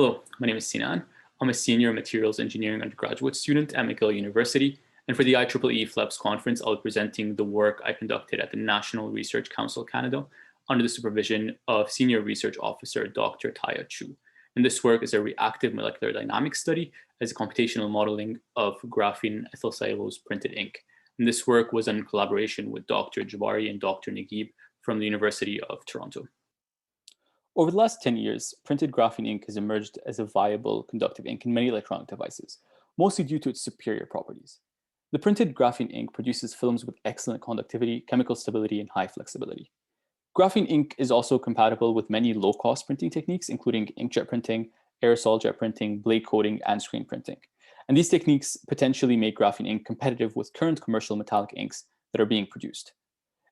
Hello, my name is Sinan. I'm a senior materials engineering undergraduate student at McGill University. And for the IEEE FLEPS conference, I'll be presenting the work I conducted at the National Research Council Canada under the supervision of Senior Research Officer Dr. Taya Chu. And this work is a reactive molecular dynamics study as a computational modeling of Graphene-Ethyl Cellulose printed ink. And this work was in collaboration with Dr. Jabari and Dr. Naguib from the University of Toronto. Over the last 10 years, printed graphene ink has emerged as a viable conductive ink in many electronic devices, mostly due to its superior properties. The printed graphene ink produces films with excellent conductivity, chemical stability, and high flexibility. Graphene ink is also compatible with many low-cost printing techniques, including inkjet printing, aerosol jet printing, blade coating, and screen printing. And these techniques potentially make graphene ink competitive with current commercial metallic inks that are being produced.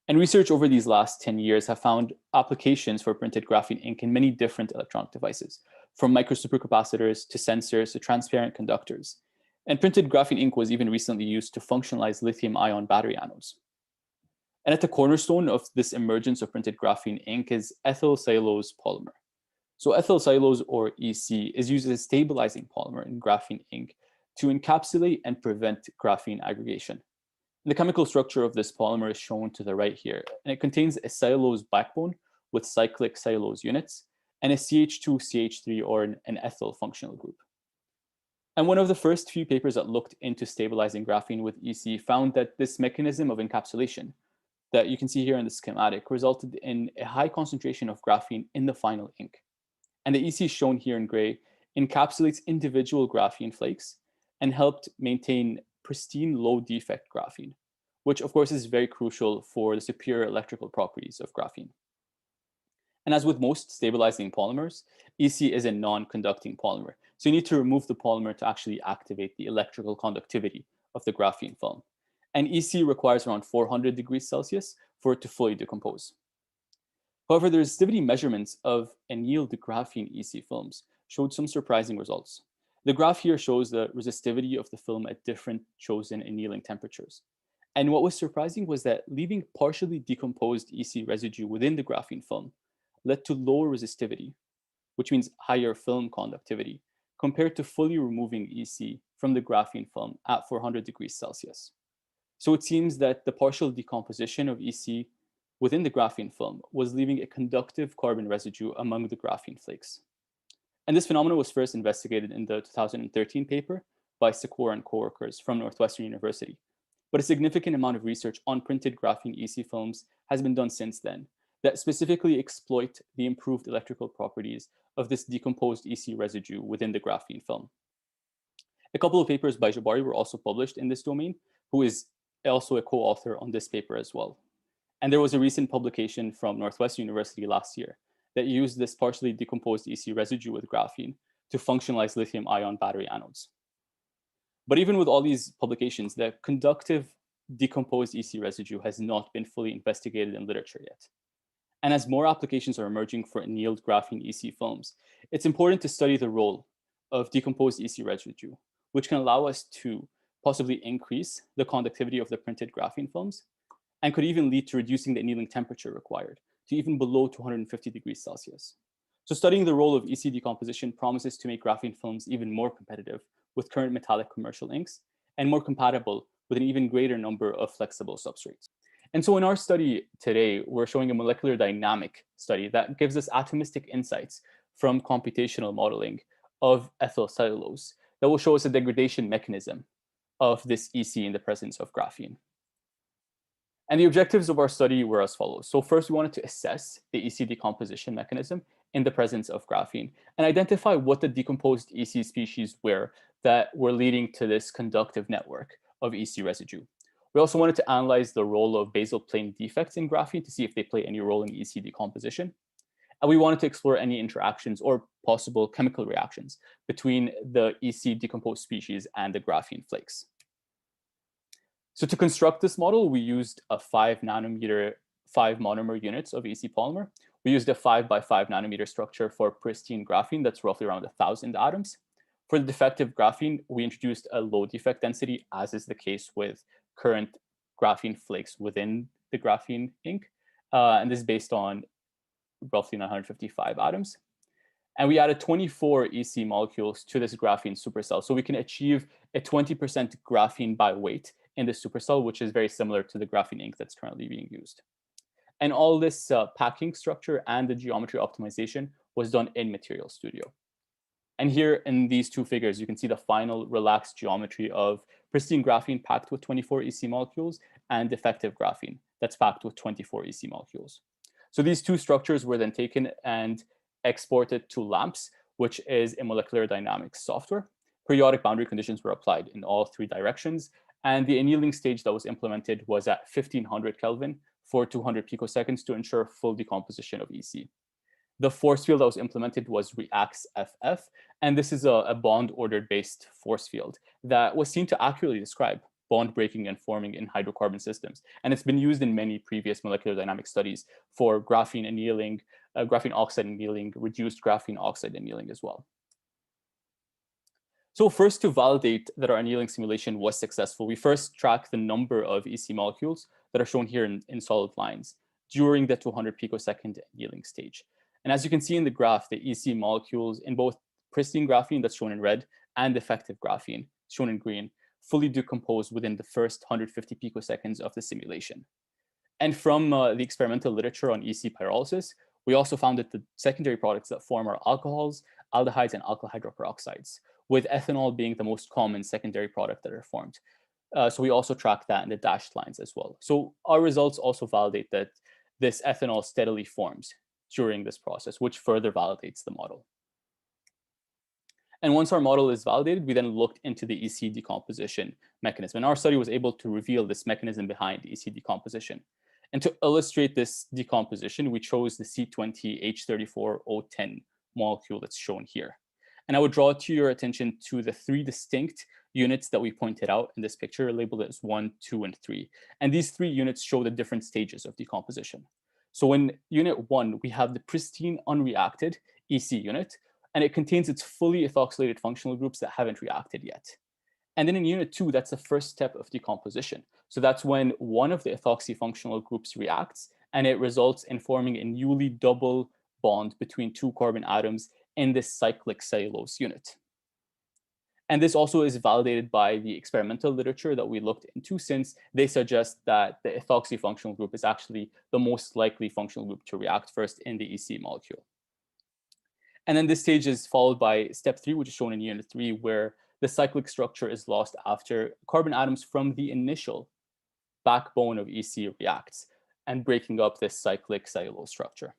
And research over these last 10 years have found applications for printed graphene ink in many different electronic devices, from microsupercapacitors to sensors to transparent conductors. And printed graphene ink was even recently used to functionalize lithium-ion battery anodes. And at the cornerstone of this emergence of printed graphene ink is ethyl cellulose polymer. So ethyl cellulose, or EC, is used as a stabilizing polymer in graphene ink to encapsulate and prevent graphene aggregation. The chemical structure of this polymer is shown to the right here, and it contains a cellulose backbone with cyclic cellulose units and a CH2CH3 or an ethyl functional group. And one of the first few papers that looked into stabilizing graphene with EC found that this mechanism of encapsulation that you can see here in the schematic resulted in a high concentration of graphene in the final ink. And the EC shown here in gray encapsulates individual graphene flakes and helped maintain pristine low defect graphene, which of course is very crucial for the superior electrical properties of graphene. And as with most stabilizing polymers, EC is a non-conducting polymer. So you need to remove the polymer to actually activate the electrical conductivity of the graphene film. And EC requires around 400 degrees Celsius for it to fully decompose. However, the resistivity measurements of annealed graphene EC films showed some surprising results. The graph here shows the resistivity of the film at different chosen annealing temperatures. And what was surprising was that leaving partially decomposed EC residue within the graphene film led to lower resistivity, which means higher film conductivity, compared to fully removing EC from the graphene film at 400 degrees Celsius. So it seems that the partial decomposition of EC within the graphene film was leaving a conductive carbon residue among the graphene flakes. And this phenomenon was first investigated in the 2013 paper by Sikor and coworkers from Northwestern University. But a significant amount of research on printed graphene EC films has been done since then that specifically exploit the improved electrical properties of this decomposed EC residue within the graphene film. A couple of papers by Jabari were also published in this domain, who is also a co-author on this paper as well. And there was a recent publication from Northwestern University last year that used this partially decomposed EC residue with graphene to functionalize lithium-ion battery anodes. But even with all these publications, the conductive decomposed EC residue has not been fully investigated in literature yet. And as more applications are emerging for annealed graphene EC films, it's important to study the role of decomposed EC residue, which can allow us to possibly increase the conductivity of the printed graphene films and could even lead to reducing the annealing temperature required to even below 250 degrees Celsius. So studying the role of EC decomposition promises to make graphene films even more competitive with current metallic commercial inks and more compatible with an even greater number of flexible substrates. And so in our study today, we're showing a molecular dynamic study that gives us atomistic insights from computational modeling of ethyl cellulose that will show us a degradation mechanism of this EC in the presence of graphene. And the objectives of our study were as follows. So first, we wanted to assess the EC decomposition mechanism in the presence of graphene and identify what the decomposed EC species were that were leading to this conductive network of EC residue. We also wanted to analyze the role of basal plane defects in graphene to see if they play any role in EC decomposition. And we wanted to explore any interactions or possible chemical reactions between the EC decomposed species and the graphene flakes. So to construct this model, we used a 5 nanometer, 5 monomer units of EC polymer. We used a 5 by 5 nanometer structure for pristine graphene that's roughly around 1,000 atoms. For the defective graphene, we introduced a low defect density, as is the case with current graphene flakes within the graphene ink. And this is based on roughly 955 atoms. And we added 24 EC molecules to this graphene supercell. So we can achieve a 20% graphene by weight in the supercell, which is very similar to the graphene ink that's currently being used. And all this packing structure and the geometry optimization was done in Material Studio. And here in these two figures, you can see the final relaxed geometry of pristine graphene packed with 24 EC molecules and defective graphene that's packed with 24 EC molecules. So these two structures were then taken and exported to LAMMPS, which is a molecular dynamics software. Periodic boundary conditions were applied in all three directions. And the annealing stage that was implemented was at 1500 Kelvin for 200 picoseconds to ensure full decomposition of EC. The force field that was implemented was REACTS-FF, and this is a bond ordered based force field that was seen to accurately describe bond breaking and forming in hydrocarbon systems. And it's been used in many previous molecular dynamic studies for graphene annealing, graphene oxide annealing, reduced graphene oxide annealing as well. So first, to validate that our annealing simulation was successful, we first track the number of EC molecules that are shown here in solid lines during the 200 picosecond annealing stage. And as you can see in the graph, the EC molecules in both pristine graphene, that's shown in red, and defective graphene, shown in green, fully decomposed within the first 150 picoseconds of the simulation. And from the experimental literature on EC pyrolysis, we also found that the secondary products that form are alcohols, aldehydes, and alkyl hydroperoxides, with ethanol being the most common secondary product that are formed. So we also track that in the dashed lines as well. So our results also validate that this ethanol steadily forms during this process, which further validates the model. And once our model is validated, we then looked into the EC decomposition mechanism. And our study was able to reveal this mechanism behind EC decomposition. And to illustrate this decomposition, we chose the C20H34O10 molecule that's shown here. And I would draw to your attention to the three distinct units that we pointed out in this picture, labeled as 1, 2, and 3. And these three units show the different stages of decomposition. So in unit 1, we have the pristine unreacted EC unit, and it contains its fully ethoxylated functional groups that haven't reacted yet. And then in unit 2, that's the first step of decomposition. So that's when one of the ethoxy functional groups reacts, and it results in forming a newly double bond between two carbon atoms in this cyclic cellulose unit. And this also is validated by the experimental literature that we looked into, since they suggest that the ethoxy functional group is actually the most likely functional group to react first in the EC molecule. And then this stage is followed by step 3, which is shown in unit 3, where the cyclic structure is lost after carbon atoms from the initial backbone of EC reacts and breaking up this cyclic cellulose structure.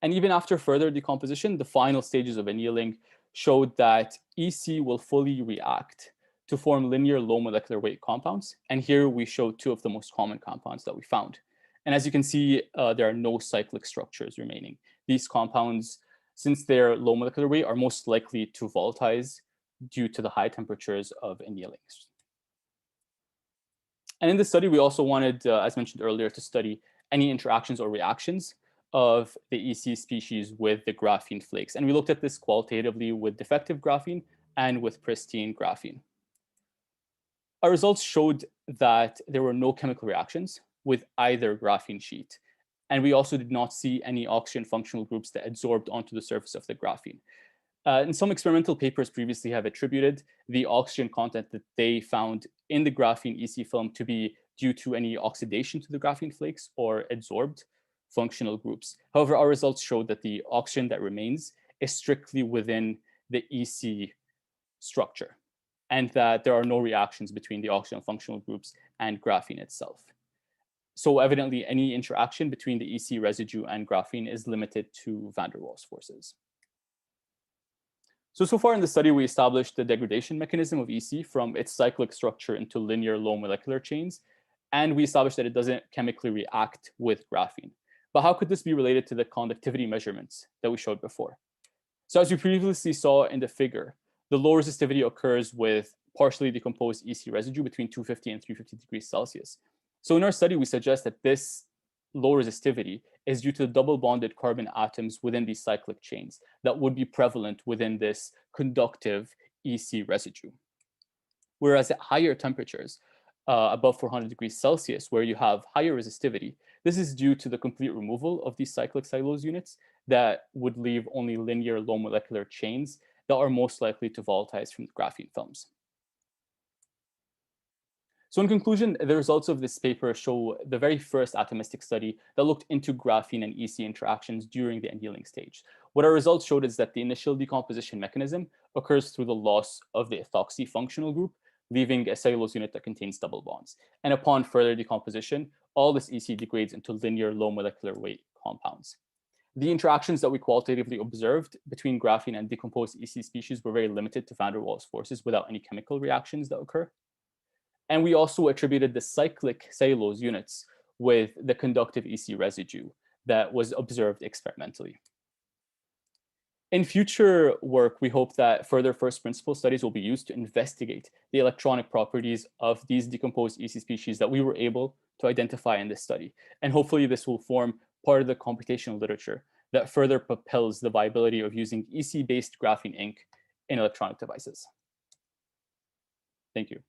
And even after further decomposition, the final stages of annealing showed that EC will fully react to form linear low molecular weight compounds. And here we show two of the most common compounds that we found. And as you can see, there are no cyclic structures remaining. These compounds, since they're low molecular weight, are most likely to volatilize due to the high temperatures of annealing. And in this study, we also wanted, as mentioned earlier, to study any interactions or reactions of the EC species with the graphene flakes. And we looked at this qualitatively with defective graphene and with pristine graphene. Our results showed that there were no chemical reactions with either graphene sheet. And we also did not see any oxygen functional groups that adsorbed onto the surface of the graphene. And some experimental papers previously have attributed the oxygen content that they found in the graphene EC film to be due to any oxidation to the graphene flakes or adsorbed functional groups. However, our results showed that the oxygen that remains is strictly within the EC structure, and that there are no reactions between the oxygen functional groups and graphene itself. So evidently, any interaction between the EC residue and graphene is limited to van der Waals forces. So far in the study, we established the degradation mechanism of EC from its cyclic structure into linear low molecular chains, and we established that it doesn't chemically react with graphene. But how could this be related to the conductivity measurements that we showed before? So as you previously saw in the figure, the low resistivity occurs with partially decomposed EC residue between 250 and 350 degrees Celsius. So in our study, we suggest that this low resistivity is due to the double bonded carbon atoms within these cyclic chains that would be prevalent within this conductive EC residue. Whereas at higher temperatures, above 400 degrees Celsius, where you have higher resistivity, this is due to the complete removal of these cyclic cellulose units that would leave only linear low molecular chains that are most likely to volatilize from the graphene films. So in conclusion, the results of this paper show the very first atomistic study that looked into graphene and EC interactions during the annealing stage. What our results showed is that the initial decomposition mechanism occurs through the loss of the ethoxy functional group, leaving a cellulose unit that contains double bonds. And upon further decomposition, all this EC degrades into linear low molecular weight compounds. The interactions that we qualitatively observed between graphene and decomposed EC species were very limited to van der Waals forces without any chemical reactions that occur. And we also attributed the cyclic cellulose units with the conductive EC residue that was observed experimentally. In future work, we hope that further first principle studies will be used to investigate the electronic properties of these decomposed EC species that we were able to identify in this study. And hopefully this will form part of the computational literature that further propels the viability of using EC-based graphene ink in electronic devices. Thank you.